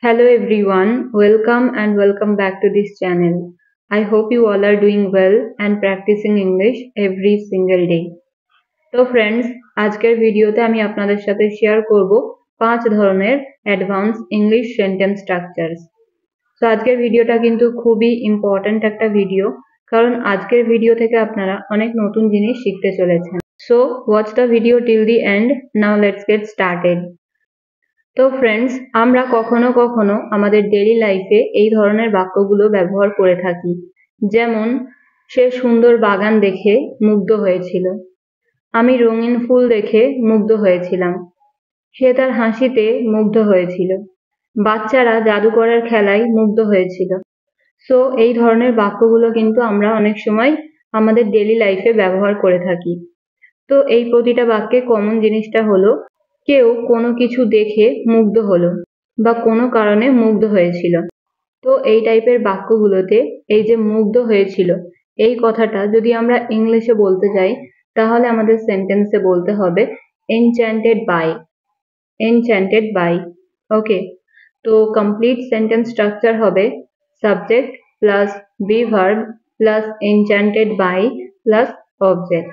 Hello everyone, welcome back to this channel. I hope you all are doing well and practicing English every single day. তো friends, আজকের ভিডিওতে আমি আপনাদের সাথে share করব 5 ধরনের অ্যাডভান্স ইংলিশ সেন্টেন্স স্ট্রাকচারস। তো আজকের ভিডিওটা কিন্তু খুবই ইম্পর্ট্যান্ট একটা ভিডিও, কারণ আজকের ভিডিও থেকে আপনারা অনেক নতুন জিনিস শিখতে চলেছেন। So watch the video till the end. Now let's get started. তো ফ্রেন্ডস, আমরা কখনো কখনো আমাদের ডেইলি লাইফে এই ধরনের বাক্যগুলো ব্যবহার করে থাকি, যেমন সে সুন্দর বাগান দেখে মুগ্ধ হয়েছিল, আমি রঙিন ফুল দেখে মুগ্ধ হয়েছিলাম, সে তার হাসিতে মুগ্ধ হয়েছিল, বাচ্চারা জাদুকরের খেলায় মুগ্ধ হয়েছিল। সো এই ধরনের বাক্যগুলো কিন্তু আমরা অনেক সময় আমাদের ডেইলি লাইফে ব্যবহার করে থাকি। তো এই প্রতিটা বাক্যে কমন জিনিসটা হলো কেউ কোনো কিছু দেখে মুগ্ধ হলো বা কোনো কারণে মুগ্ধ হয়েছিল। তো এই টাইপের বাক্যগুলোতে এই যে মুগ্ধ হয়েছিল এই কথাটা যদি আমরা ইংলিশে বলতে যাই, তাহলে আমাদের সেন্টেন্সে বলতে হবে enchanted by. Enchanted by. Okay, তো কমপ্লিট সেন্টেন্স স্ট্রাকচার হবে subject plus be verb plus enchanted by plus object.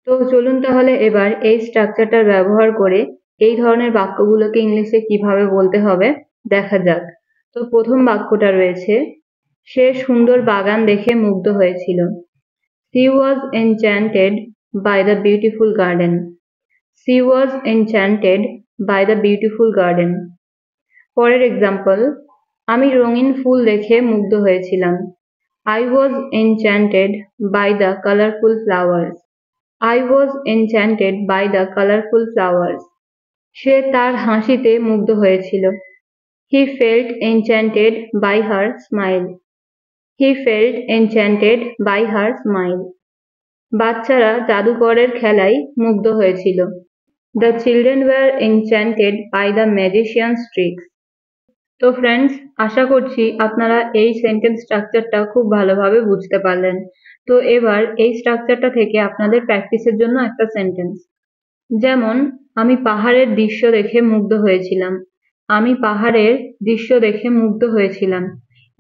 তো চলুন তাহলে এবার এই স্ট্রাকচারটার ব্যবহার করে এই ধরনের বাক্যগুলোকে ইংলিশে কিভাবে বলতে হবে দেখা যাক। তো প্রথম বাক্যটা রয়েছে, সে সুন্দর বাগান দেখে মুগ্ধ হয়েছিল। She was enchanted by the beautiful garden. She was enchanted by the beautiful garden. পরের এক্সাম্পল, আমি রঙিন ফুল দেখে মুগ্ধ হয়েছিলাম। I was enchanted by the colorful flowers. I was enchanted by the colorful flowers. সে তার হাসিতে মুগ্ধ হয়েছিল। He felt enchanted by her smile. He felt enchanted by her smile. বাচ্চারা জাদুকরের খেলায় মুগ্ধ হয়েছিল। The children were enchanted by the magician's tricks. তো ফ্রেন্ডস, আশা করছি আপনারা এই সেন্টেন্স স্ট্রাকচারটা খুব ভালোভাবে বুঝতে পারলেন। তো এবার এই স্ট্রাকচারটা থেকে আপনাদের প্র্যাকটিসের জন্য একটা সেন্টেন্স, যেমন আমি পাহাড়ের দৃশ্য দেখে মুগ্ধ হয়েছিলাম। আমি পাহাড়ের দৃশ্য দেখে মুগ্ধ হয়েছিলাম।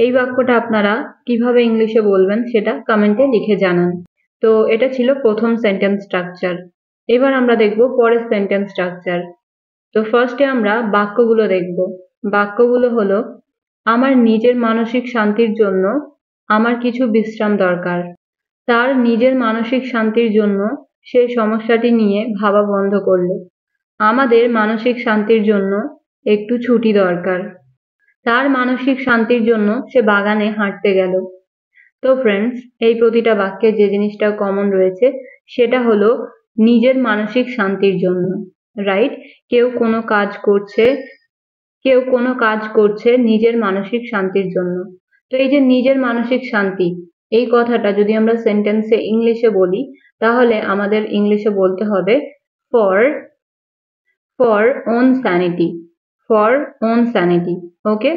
এই বাক্যটা আপনারা কিভাবে ইংলিশে বলবেন সেটা কমেন্টে লিখে জানান। তো এটা ছিল প্রথম সেন্টেন্স স্ট্রাকচার। এবার আমরা দেখব পরের সেন্টেন্স স্ট্রাকচার। তো ফার্স্টে আমরা বাক্যগুলো দেখব। বাক্যগুলো হলো, আমার নিজের মানসিক শান্তির জন্য আমার কিছু বিশ্রাম দরকার। তার নিজের মানসিক শান্তির জন্য সে সমস্যাটি নিয়ে ভাবা বন্ধ করলো। আমাদের মানসিক শান্তির জন্য একটু ছুটি দরকার। তার মানসিক শান্তির জন্য সে বাগানে হাঁটতে গেল। তো ফ্রেন্ডস, এই প্রতিটা বাক্যে যে জিনিসটা কমন রয়েছে সেটা হলো নিজের মানসিক শান্তির জন্য, রাইট? কেউ কোনো কাজ করছে নিজের মানসিক শান্তির জন্য। তো এই যে নিজের মানসিক শান্তি, এই কথাটা যদি আমরা সেন্টেন্সে ইংলিশে বলি, তাহলে আমাদের ইংলিশে বলতে হবে for own sanity. For own sanity. Okay,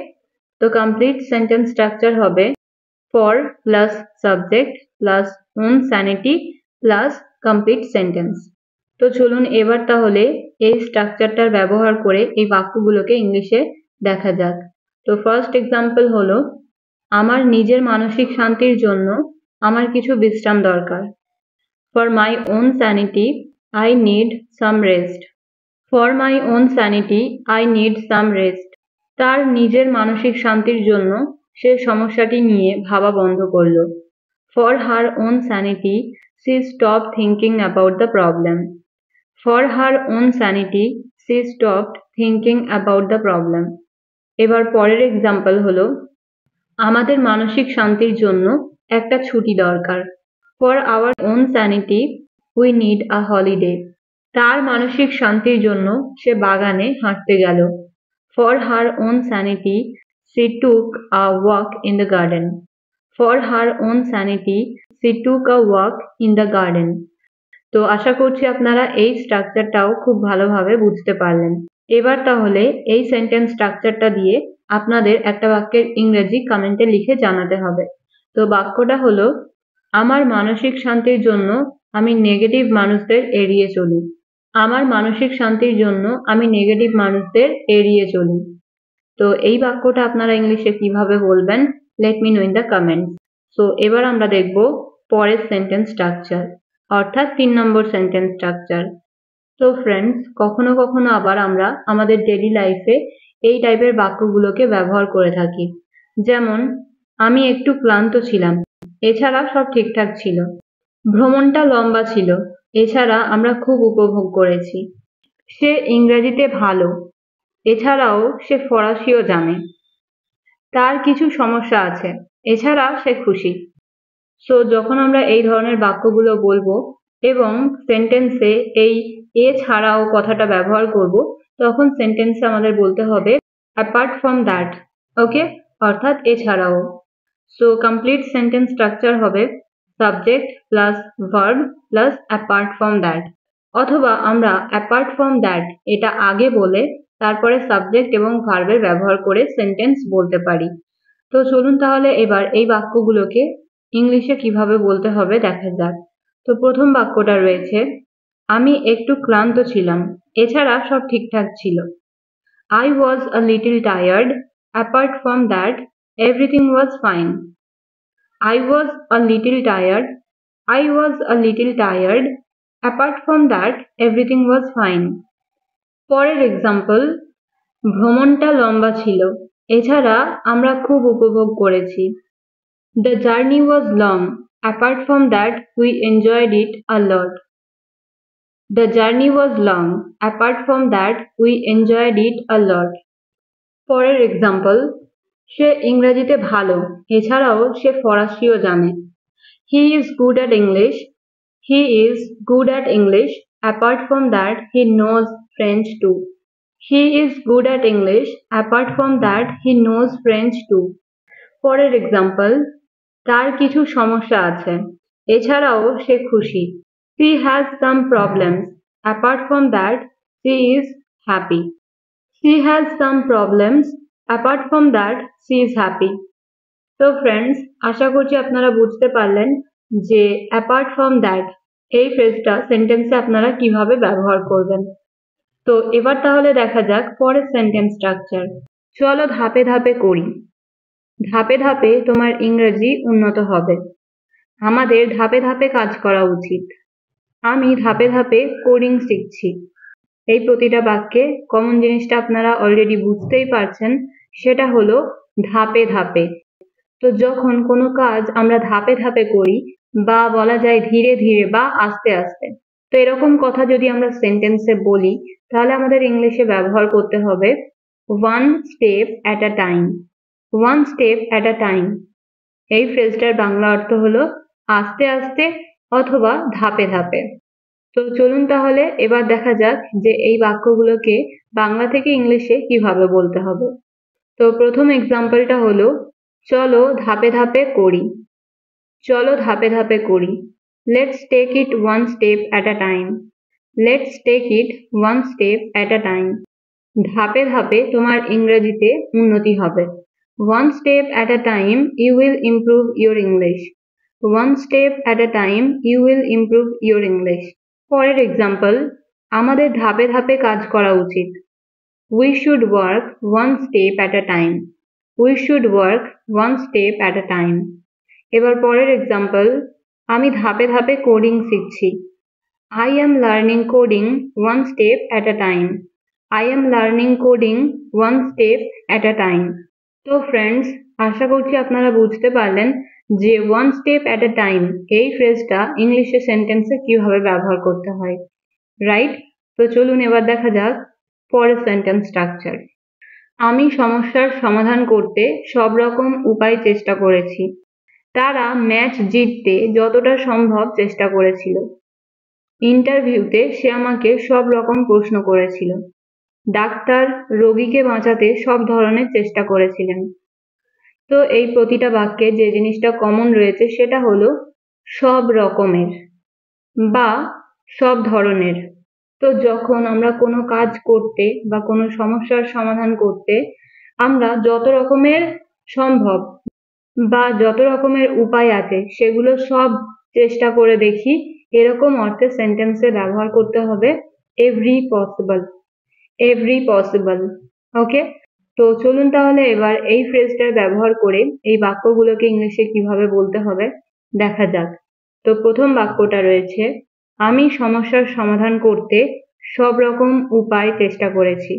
তো কমপ্লিট সেন্টেন্স স্ট্রাকচার হবে for plus subject plus own sanity plus complete sentence. তো চলুন এবার তাহলে এই স্ট্রাকচারটার ব্যবহার করে এই বাক্যগুলোকে ইংলিশে দেখা যাক। তো ফার্স্ট এক্সাম্পল হলো, আমার নিজের মানসিক শান্তির জন্য আমার কিছু বিশ্রাম দরকার। For my own sanity I need some rest. For my own sanity I need some rest. তার নিজের মানসিক শান্তির জন্য সে সমস্যাটি নিয়ে ভাবা বন্ধ করলো। For her own sanity she stopped thinking about the problem. For her own sanity she stopped thinking about the problem. এবার পরের এক্সাম্পল হলো, আমাদের মানসিক শান্তির জন্য একটা ছুটি দরকার। For our own sanity we need a holiday. তার মানসিক শান্তির জন্য সে বাগানে হাঁটতে গেল। For her own sanity she took a walk in the garden. For her own sanity she took a walk in the garden. তো আশা করছি আপনারা এই স্ট্রাকচারটাও খুব ভালোভাবে বুঝতে পারলেন। এবার তাহলে এই সেন্টেন্স স্ট্রাকচারটা দিয়ে আপনাদের একটা বাক্যের ইংরেজি কমেন্টে লিখে জানাতে হবে। তো বাক্যটা হলো, আমার মানসিক শান্তির জন্য আমি নেগেটিভ মানুষদের এড়িয়ে চলি। আমার মানসিক শান্তির জন্য আমি নেগেটিভ মানুষদের এড়িয়ে চলি। তো এই বাক্যটা আপনারা ইংলিশে কিভাবে বলবেন, let me no in the comments. So এবার আমরা দেখব পরের সেন্টেন্স স্ট্রাকচার, অর্থাৎ 3 নম্বর সেন্টেন্স স্ট্রাকচার। তো ফ্রেন্ডস, কখনো কখনো আবার আমরা আমাদের ডেইলি লাইফে এই টাইপের বাক্যগুলোকে ব্যবহার করে থাকি। যেমন, আমি একটু ক্লান্ত ছিলাম, এছাড়া সব ঠিকঠাক ছিল। ভ্রমণটা লম্বা ছিল, এছাড়া আমরা খুব উপভোগ করেছি। সে ইংরেজিতে ভালো, এছাড়াও সে ফরাসিও জানে। তার কিছু সমস্যা আছে, এছাড়া সে খুশি। সো যখন আমরা এই ধরনের বাক্যগুলো বলবো এবং সেন্টেন্সে এই এছাড়াও কথাটা ব্যবহার করব, তখন সেন্টেন্সে আমাদের বলতে হবে অ্যাপার্ট ফ্রম দ্যাট। ওকে, অর্থাৎ এছাড়াও। সো কমপ্লিট সেন্টেন্স স্ট্রাকচার হবে subject plus verb plus apart from that, অথবা আমরা অ্যাপার্ট ফ্রম দ্যাট এটা আগে বলে তারপরে সাবজেক্ট এবং ভার্বের ব্যবহার করে সেন্টেন্স বলতে পারি। তো চলুন তাহলে এবার এই বাক্যগুলোকে ইংলিশে কিভাবে বলতে হবে দেখা যাক। তো প্রথম বাক্যটা রয়েছে, আমি একটু ক্লান্ত ছিলাম, এছাড়া সব ঠিকঠাক ছিল। I was a little tired. Apart from that, everything was fine. I was a little tired. I was a little tired. Apart from that, everything was fine. পরের এক্সাম্পল, ভ্রমণটা লম্বা ছিল, এছাড়া আমরা খুব উপভোগ করেছি। The journey was long. Apart from that, we enjoyed it a lot. The journey was long. Apart from that, we enjoyed it a lot. পরের এক্সাম্পল, সে ইংরেজিতে ভালো, এছাড়াও সে ফরাসিও জানে। He is good at English. He is good at English. Apart from that, he knows French too. He is good at English. Apart from that, he knows French too. পরের example, তার কিছু সমস্যা আছে, এছাড়াও সে খুশি। She has some problems. Apart from that, she is happy. She has some problems. Apart from that, she is happy. তো friends, আশা করছি আপনারা বুঝতে পারলেন যে অ্যাপার্ট ফ্রম দ্যাট এই ফ্রেজটা সেন্টেন্সে আপনারা কিভাবে ব্যবহার করবেন। তো এবার তাহলে দেখা যাক পরের সেন্টেন্স স্ট্রাকচার। চলো ধাপে ধাপে করি। ধাপে ধাপে তোমার ইংরেজি উন্নত হবে। আমাদের ধাপে ধাপে কাজ করা উচিত। আমি ধাপে ধাপে কোডিং শিখছি। এই প্রতিটা বাক্যে কমন জিনিসটা আপনারা অলরেডি বুঝতেই পারছেন, সেটা হলো ধাপে ধাপে। তো যখন কোনো কাজ আমরা ধাপে ধাপে করি বা বলা যায় ধীরে ধীরে বা আস্তে আস্তে, তো এরকম কথা যদি আমরা সেন্টেন্সে বলি তাহলে আমাদের ইংলিশে ব্যবহার করতে হবে one step at a time. One step at a time. এই ফ্রেজটার বাংলা অর্থ হলো আস্তে আস্তে অথবা ধাপে ধাপে। তো চলুন তাহলে এবার দেখা যাক যে এই বাক্যগুলোকে বাংলা থেকে ইংলিশে কিভাবে বলতে হবে। তো প্রথম এক্সাম্পলটা হলো, চলো ধাপে ধাপে করি। চলো ধাপে ধাপে করি। Let's take it one step at a time. Let's take it one step at a time. ধাপে ধাপে তোমার ইংরেজিতে উন্নতি হবে। One step at a time you will improve your English. One step at a time you will improve your English. পরের example, আমাদের ধাপে ধাপে কাজ করা উচিত। We should work one step at a time. We should work one step at a time. এবার পরের example, আমি ধাপে ধাপে কোডিং শিখছি। I am learning coding one step at a time. I am learning coding one step at a time. তো friends, আশা করছি আপনারা বুঝতে পারলেন যে one step at a time এই ফ্রেজটা ইংলিশে সেন্টেন্সে কিভাবে ব্যবহার করতে হয়, রাইট? তো চলুন এবার দেখা যাক পরের সেন্টেন্স স্ট্রাকচার। আমি সমস্যার সমাধান করতে সব রকম উপায় চেষ্টা করেছি। তারা ম্যাচ জিততে যতটা সম্ভব চেষ্টা করেছিল। ইন্টারভিউতে সে আমাকে সব রকম প্রশ্ন করেছিল। ডাক্তার রোগীকে বাঁচাতে সব ধরনের চেষ্টা করেছিলেন। তো এই প্রতিটা বাক্যে যে জিনিসটা কমন রয়েছে সেটা হলো সব রকমের বা সব ধরনের। তো যখন আমরা কোনো কাজ করতে বা কোনো সমস্যার সমাধান করতে আমরা যত রকমের সম্ভব বা যত রকমের উপায় আছে সেগুলো সব চেষ্টা করে দেখি, এরকম অর্থে সেন্টেন্সে ব্যবহার করতে হবে every possible. Every possible. Okay, তো চলুন তাহলে এবার এই ফ্রেজটার ব্যবহার করে এই বাক্যগুলোকে ইংলিশে কিভাবে বলতে হবে দেখা যাক। তো প্রথম বাক্যটা রয়েছে, আমি সমস্যার সমাধান করতে সব রকম উপায় চেষ্টা করেছি।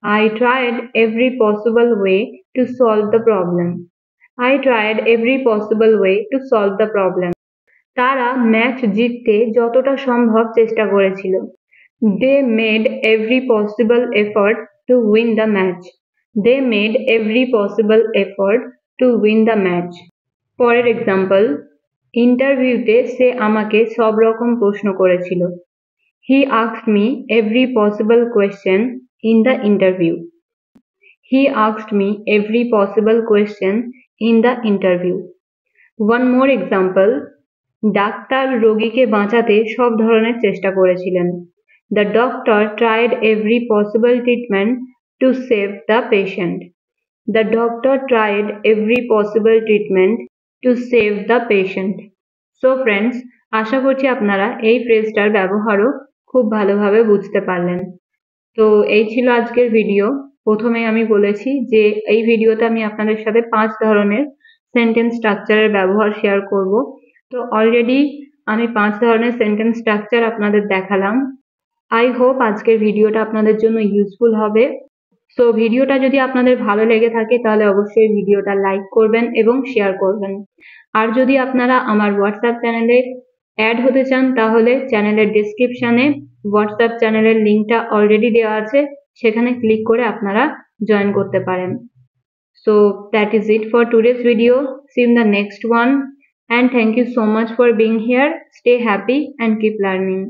I tried every possible way to solve the problem. I tried every possible way to solve the problem. তারা ম্যাচ জিততে যতটা সম্ভব চেষ্টা করেছিল। They made every possible effort to win the match. They made every possible effort to win the match. পরের example, ইন্টারভিউতে সে আমাকে সব রকম প্রশ্ন করেছিল। He asked me every possible question in the interview. He asked me every possible question in the interview. One more example, doctor রোগীকে বাঁচাতে সব ধরনের চেষ্টা করেছিলেন। The doctor tried every possible treatment to save the patient. The doctor tried every possible treatment to save the patient. So friends, আশা করছি আপনারা এই ফ্রেজটার ব্যবহারও খুব ভালোভাবে বুঝতে পারলেন। তো এই ছিল আজকের ভিডিও। প্রথমে আমি বলেছি যে এই ভিডিওতে আমি আপনাদের সাথে 5 ধরনের সেন্টেন্স স্ট্রাকচারের ব্যবহার শেয়ার করব। তো অলরেডি আমি 5 ধরনের সেন্টেন্স স্ট্রাকচার আপনাদের দেখালাম। আই হোপ আজকের ভিডিওটা আপনাদের জন্য ইউজফুল হবে। সো ভিডিওটা যদি আপনাদের ভালো লেগে থাকে তাহলে অবশ্যই ভিডিওটা লাইক করবেন এবং শেয়ার করবেন। আর যদি আপনারা আমার হোয়াটসঅ্যাপ চ্যানেলে অ্যাড হতে চান তাহলে চ্যানেলের ডেসক্রিপশনে হোয়াটসঅ্যাপ চ্যানেলের লিঙ্কটা অলরেডি দেওয়া আছে, সেখানে ক্লিক করে আপনারা জয়েন করতে পারেন। So that is it for today's video. See you in the next one, and thank you so much for being here. Stay happy and keep learning.